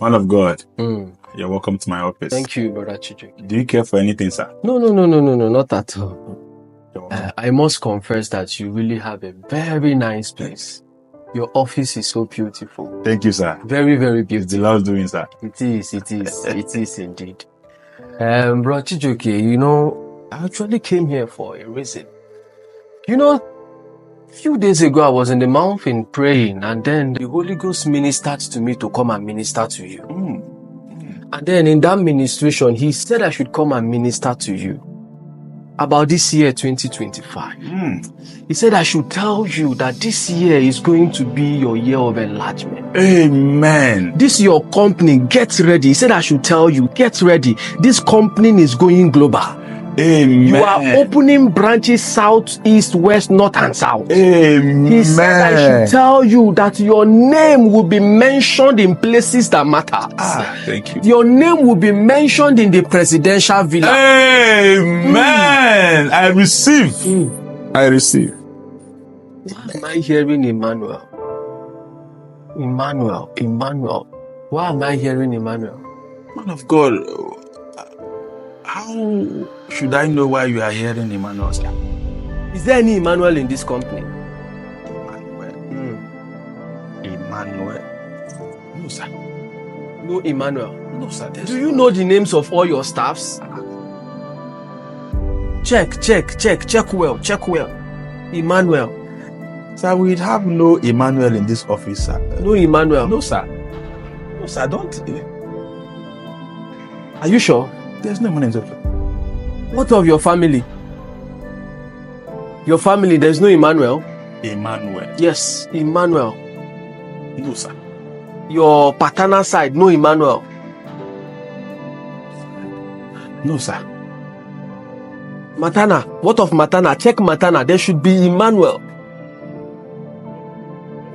Man of God, you're welcome to my office. Thank you, Brother Chijioke. Do you care for anything, sir? No, not at all. I must confess that you really have a very nice place. Your office is so beautiful. Thank you, sir. Very, very It's the beautiful. Lord's doing, sir. It is indeed. Brother Chijioke, I actually came here for a reason. A few days ago, I was in the mountain praying, and then the Holy Ghost ministered to me to come and minister to you. And then in that ministration, he said I should come and minister to you about this year 2025. He said I should tell you that this year is going to be your year of enlargement. Amen. This your company, get ready. He said I should tell you, get ready. This company is going global. Amen. You are opening branches south, east, west, north, and south. Amen. He said I should tell you that your name will be mentioned in places that matter. Thank you. Your name will be mentioned in the presidential villa. Amen. I receive. I receive. Why am I hearing Emmanuel? Emmanuel. Why am I hearing Emmanuel? Man of God, how should I know why you are hearing Emmanuel, sir? Is there any Emmanuel in this company? Emmanuel. No, sir. No Emmanuel. No, sir. Do you know the names of all your staffs? Check well. Emmanuel. Sir, we have no Emmanuel in this office, sir. No Emmanuel. No, sir. No, sir, don't. Are you sure? There's no Emmanuel in this office. What of your family? Your family, there's no Emmanuel? Emmanuel. Yes, Emmanuel. No, sir. Your paternal side, no Emmanuel? No, sir. Matana, what of Matana? Check Matana, there should be Emmanuel.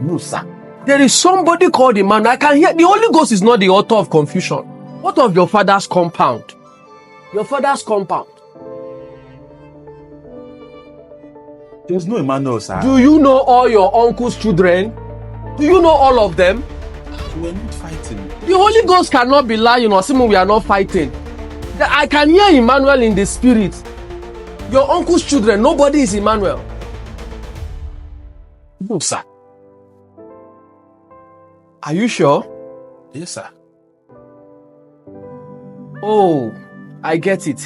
No, sir. There is somebody called Emmanuel. I can hear, the Holy Ghost is not the author of confusion. What of your father's compound? Your father's compound. There's no Emmanuel, sir. Do you know all your uncle's children? Do you know all of them? We're not fighting. The Holy Ghost cannot be lying or saying we are not fighting. I can hear Emmanuel in the spirit. Your uncle's children, nobody is Emmanuel. No, sir. Are you sure? Yes, sir. Oh, I get it.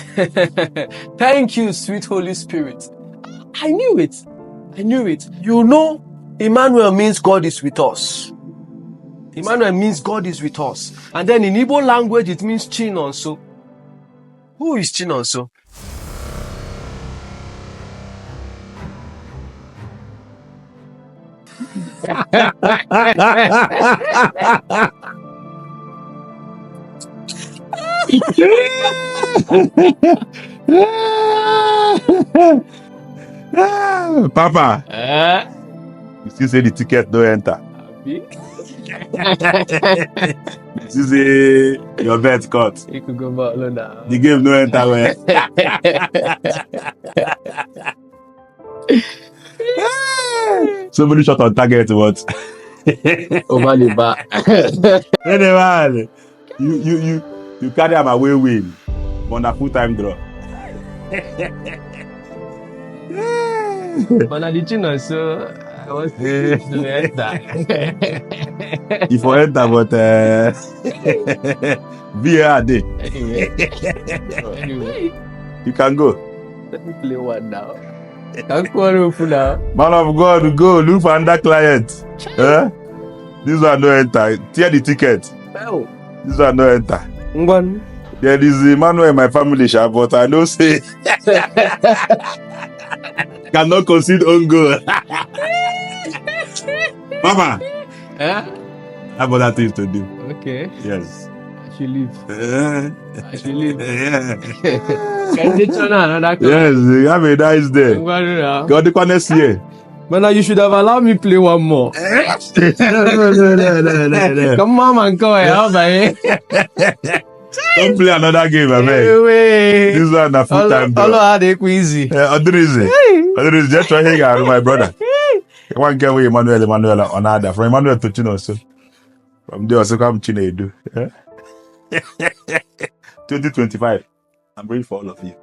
Thank you, sweet Holy Spirit. I knew it. You know, Emmanuel means God is with us. Emmanuel means God is with us. And then in Igbo language, it means Chinonso. Who is Chinonso? Papa, you still say the ticket don't enter. You still say your bet cut. You could go back now. The game no enter where. Somebody shot on target. What? Over the back. Anyway, you carry am away win on a full-time draw. But I didn't know, so I was to enter. If I enter, but VAR day. Anyway, You can go. let me play one now. Can't call for now. Man of God, go look for another client. This one no enter. Tear the ticket. Oh, This one no enter. one. There is Emmanuel in my family, but I know say cannot concede own goal. Mama, I have other things to do. Okay, Yes. I should leave. Yeah. I should leave. Yes, you have a nice day. God, the next year. But now you should have allowed me play one more. No. Come on, man, go ahead. Don't play another game, man. Anyway, This one a full time. all had it easy. Odrizi, just try here, my brother. One girl with Emmanuel on other from Emmanuel to Chino. So From there, also come Chinedu. 2025. I'm ready for all of you.